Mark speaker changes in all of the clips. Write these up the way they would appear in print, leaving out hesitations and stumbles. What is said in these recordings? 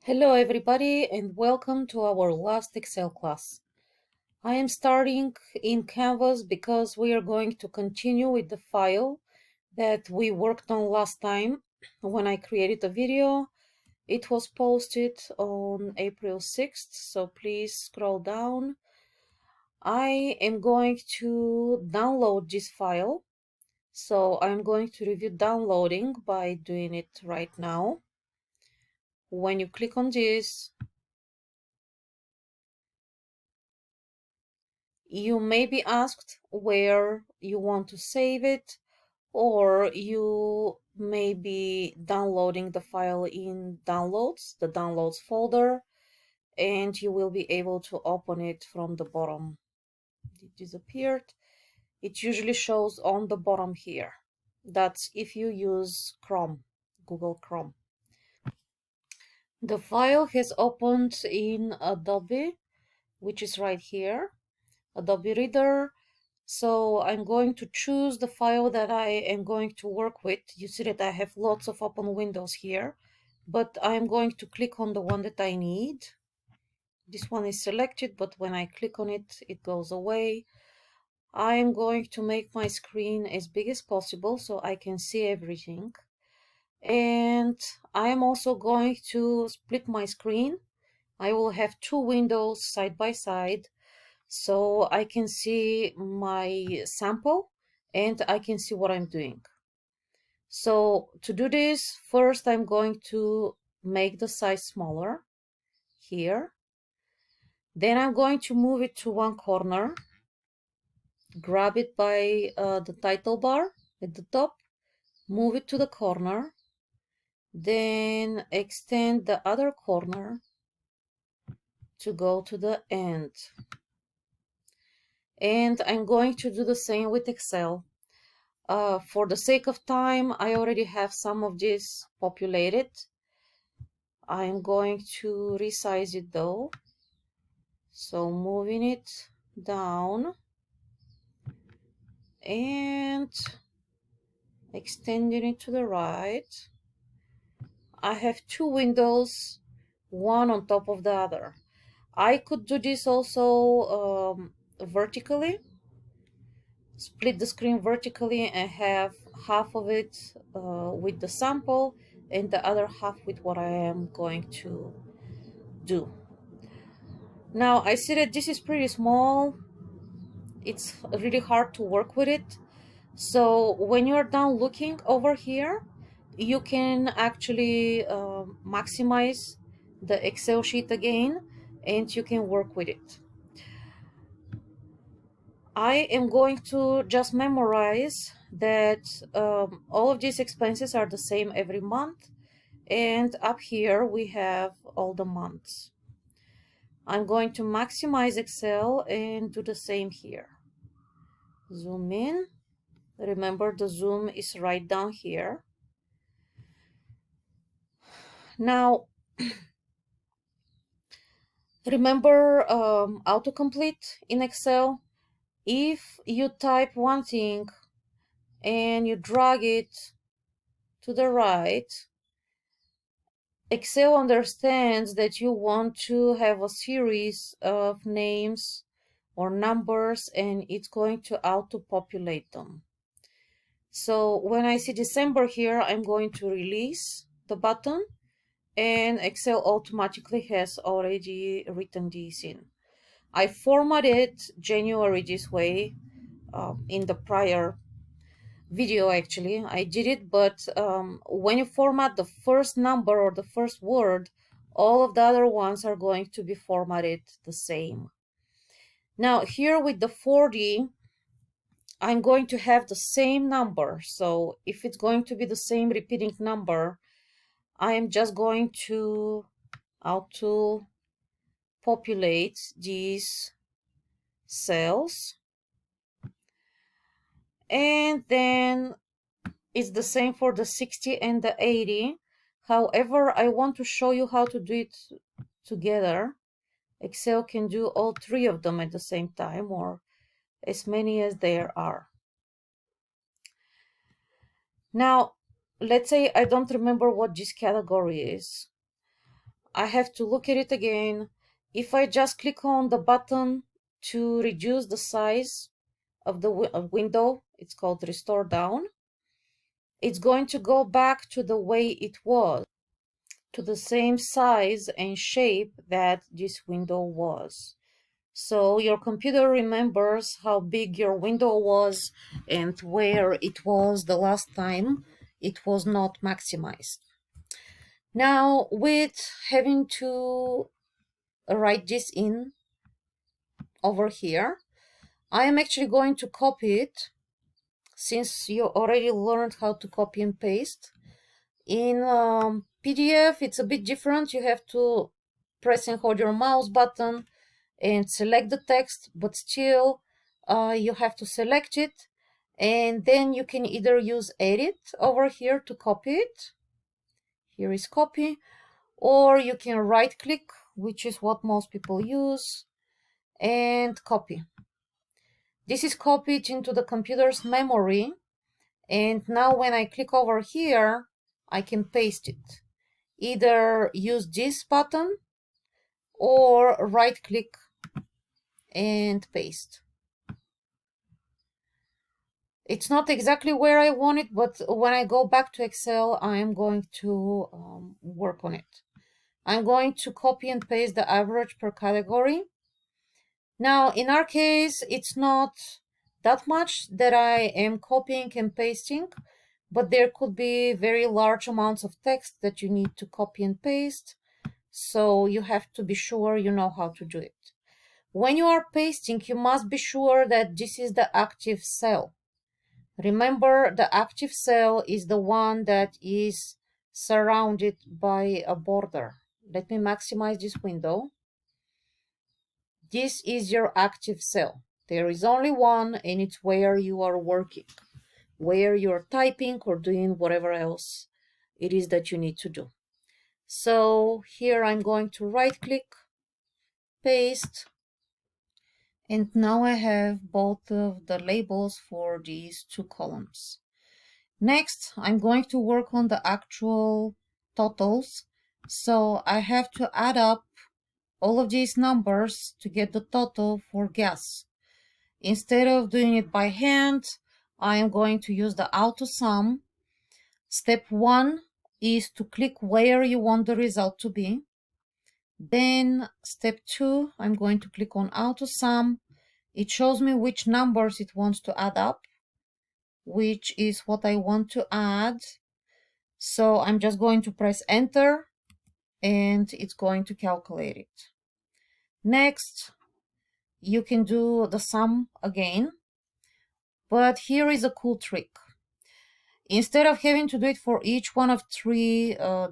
Speaker 1: Hello everybody and welcome to our last Excel class. I am starting in Canvas because we are going to continue with the file that we worked on last time when I created a video. It was posted on April 6th, so please scroll down. I am going to download this file, so I'm going to review downloading by doing it right now. When you click on this, you may be asked where you want to save it, or you may be downloading the file in Downloads, the Downloads folder, and you will be able to open it from the bottom. It disappeared. It usually shows on the bottom here. That's if you use Chrome, Google Chrome. The file has opened in Adobe, which is right here, Adobe Reader. So I'm going to choose the file that I am going to work with. You see that I have lots of open windows here, but I'm going to click on the one that I need. This one is selected, but when I click on it, it goes away. I am going to make my screen as big as possible so I can see everything. And I am also going to split my screen. I will have two windows side by side, so I can see my sample and I can see what I'm doing. So to do this, first I'm going to make the size smaller here. Then I'm going to move it to one corner, grab it by the title bar at the top, move it to the corner, then extend the other corner to go to the end. And I'm going to do the same with Excel. For the sake of time, I already have some of this populated. I'm going to resize it though. So moving it down and extending it to the right. I have two windows, one on top of the other. I could do this also vertically. Split the screen vertically and have half of it with the sample and the other half with what I am going to do. Now I see that this is pretty small. It's really hard to work with it. So when you're done looking over here, you can actually maximize the Excel sheet again and you can work with it. I am going to just memorize that all of these expenses are the same every month, and up here we have all the months. I'm going to maximize Excel and do the same here. Zoom in. Remember, the zoom is right down here. Now, remember autocomplete in Excel? If you type one thing and you drag it to the right, Excel understands that you want to have a series of names or numbers and it's going to auto-populate them. So when I see December here, I'm going to release the button and Excel automatically has already written this in. I formatted January this way in the prior video. Actually I did it, but when you format the first number or the first word, all of the other ones are going to be formatted the same. Now here with the 40, I'm going to have the same number, so if it's going to be the same repeating number, I am just going to auto populate these cells, and then it's the same for the 60 and the 80. However, I want to show you how to do it together. Excel can do all three of them at the same time, or as many as there are. Now, let's say I don't remember what this category is. I have to look at it again. If I just click on the button to reduce the size of the window, it's called restore down, it's going to go back to the way it was, to the same size and shape that this window was. So your computer remembers how big your window was and where it was the last time it was not maximized. Now, with having to write this in over here, I am actually going to copy it, since you already learned how to copy and paste. In PDF, it's a bit different. You have to press and hold your mouse button and select the text, but still you have to select it, and then you can either use edit over here to copy it. Here is copy, or you can right click, which is what most people use, and copy. This is copied into the computer's memory, and now when I click over here, I can paste it. Either use this button or right click and paste. It's not exactly where I want it, but when I go back to Excel, I am going to work on it. I'm going to copy and paste the average per category. Now, in our case, it's not that much that I am copying and pasting, but there could be very large amounts of text that you need to copy and paste. So you have to be sure you know how to do it. When you are pasting, you must be sure that this is the active cell. Remember, the active cell is the one that is surrounded by a border. Let me maximize this window. This is your active cell. There is only one, and it's where you are working, where you're typing or doing whatever else it is that you need to do. So here I'm going to right click, paste, and now I have both of the labels for these two columns. Next, I'm going to work on the actual totals. So I have to add up all of these numbers to get the total for gas. Instead of doing it by hand, I am going to use the auto sum. Step 1 is to click where you want the result to be. Then step 2, I'm going to click on auto sum. It shows me which numbers it wants to add up, which is what I want to add. So I'm just going to press enter and it's going to calculate it. Next, you can do the sum again, but here is a cool trick. Instead of having to do it for each one of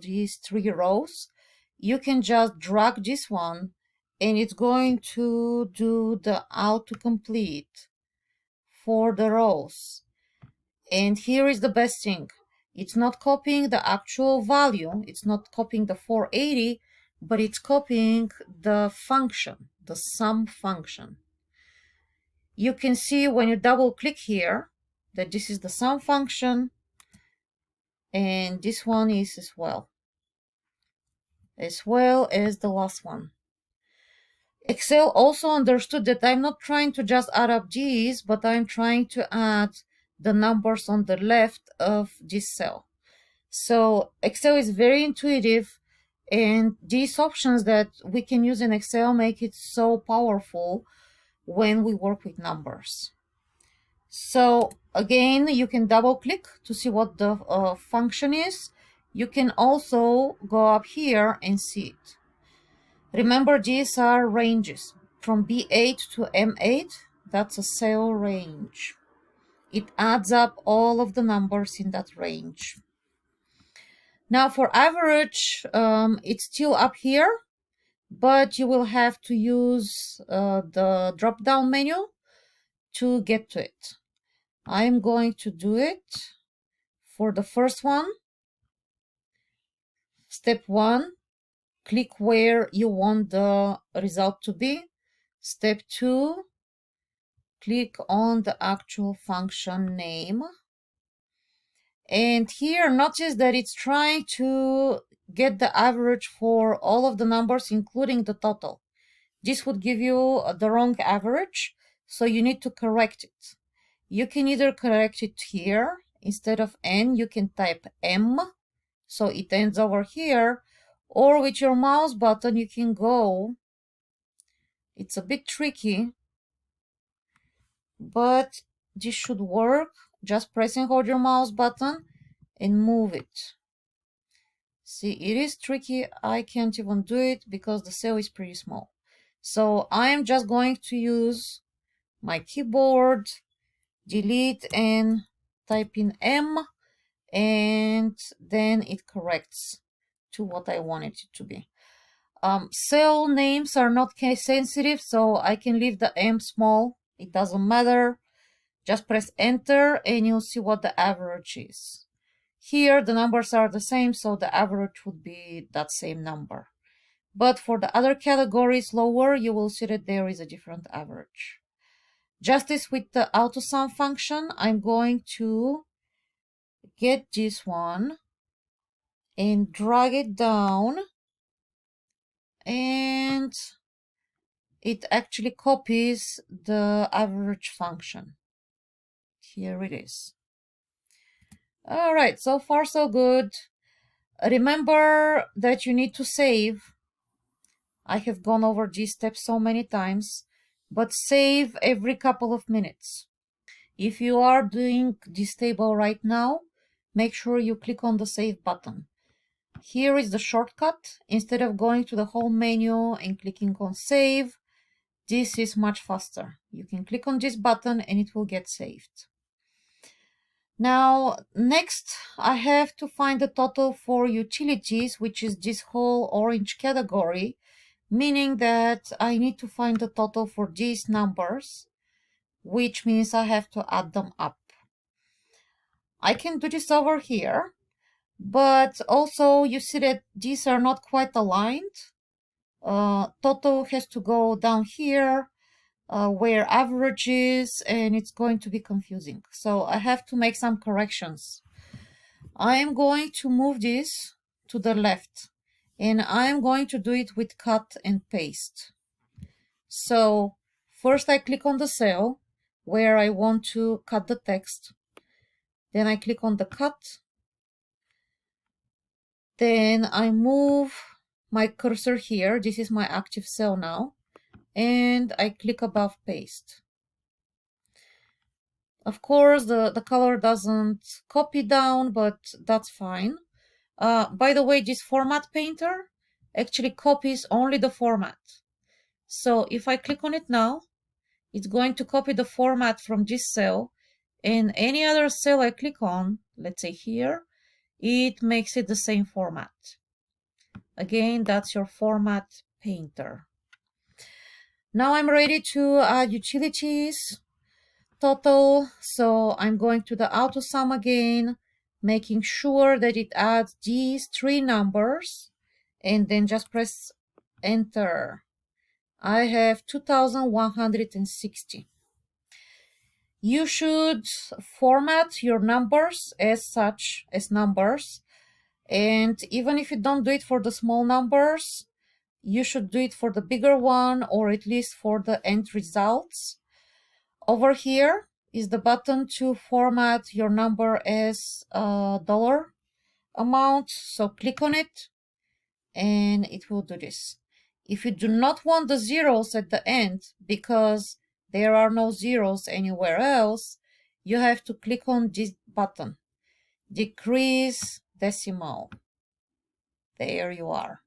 Speaker 1: these three rows, you can just drag this one and it's going to do the autocomplete for the rows. And here is the best thing. It's not copying the actual value. It's not copying the 480, but it's copying the function, the sum function. You can see when you double click here that this is the sum function, and this one is as well as the last one. Excel also understood that I'm not trying to just add up these, but I'm trying to add the numbers on the left of this cell. So Excel is very intuitive, and these options that we can use in Excel make it so powerful when we work with numbers. So again, you can double click to see what the function is. You can also go up here and see it. Remember, these are ranges from B8 to M8. That's a cell range. It adds up all of the numbers in that range. Now for average, it's still up here, but you will have to use the drop-down menu to get to it. I'm going to do it for the first one. Step 1, click where you want the result to be. Step 2, click on the actual function name. And here, notice that it's trying to get the average for all of the numbers, including the total. This would give you the wrong average, so you need to correct it. You can either correct it here. Instead of N, you can type M, so it ends over here, or with your mouse button, you can go. It's a bit tricky, but this should work. Just press and hold your mouse button and move it. See, it is tricky. I can't even do it because the cell is pretty small. So I am just going to use my keyboard, delete and type in M, and then it corrects to what I want it to be. Cell names are not case sensitive, so I can leave the M small. It doesn't matter. Just press enter and you'll see what the average is. Here the numbers are the same, so the average would be that same number. But for the other categories lower, you will see that there is a different average. Just as with the AutoSum function, I'm going to get this one and drag it down, and it actually copies the average function. Here it is. All right, so far so good. Remember that you need to save. I have gone over these steps so many times, but save every couple of minutes. If you are doing this table right now, make sure you click on the save button. Here is the shortcut. Instead of going to the home menu and clicking on save, this is much faster. You can click on this button and it will get saved. Now, next, I have to find the total for utilities, which is this whole orange category, meaning that I need to find the total for these numbers, which means I have to add them up. I can do this over here, but also you see that these are not quite aligned. Total has to go down here, where average is, and it's going to be confusing. So I have to make some corrections. I am going to move this to the left, and I am going to do it with cut and paste. So first I click on the cell where I want to cut the text. Then I click on the cut. Then I move my cursor here. This is my active cell now. And I click above paste. Of course, the color doesn't copy down, but that's fine. By the way, this format painter actually copies only the format. So if I click on it now, it's going to copy the format from this cell, and any other cell I click on, let's say here, it makes it the same format. Again, that's your format painter. Now I'm ready to add utilities, total. So I'm going to the AutoSum again, making sure that it adds these three numbers, and then just press enter. I have 2,160. You should format your numbers as such, as numbers. And even if you don't do it for the small numbers, you should do it for the bigger one, or at least for the end results. Over here is the button to format your number as a dollar amount. So click on it and it will do this. If you do not want the zeros at the end, because there are no zeros anywhere else, you have to click on this button, decrease decimal. There you are.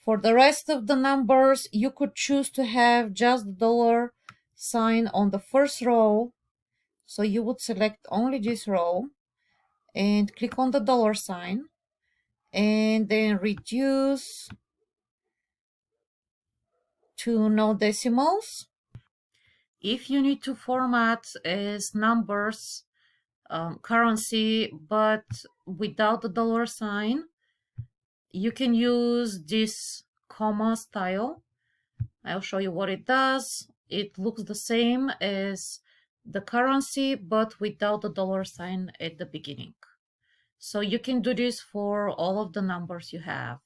Speaker 1: For the rest of the numbers, you could choose to have just the dollar sign on the first row. So you would select only this row and click on the dollar sign, and then reduce to no decimals. If you need to format as numbers, currency, but without the dollar sign, you can use this comma style. I'll show you what it does. It looks the same as the currency, but without the dollar sign at the beginning. So you can do this for all of the numbers you have.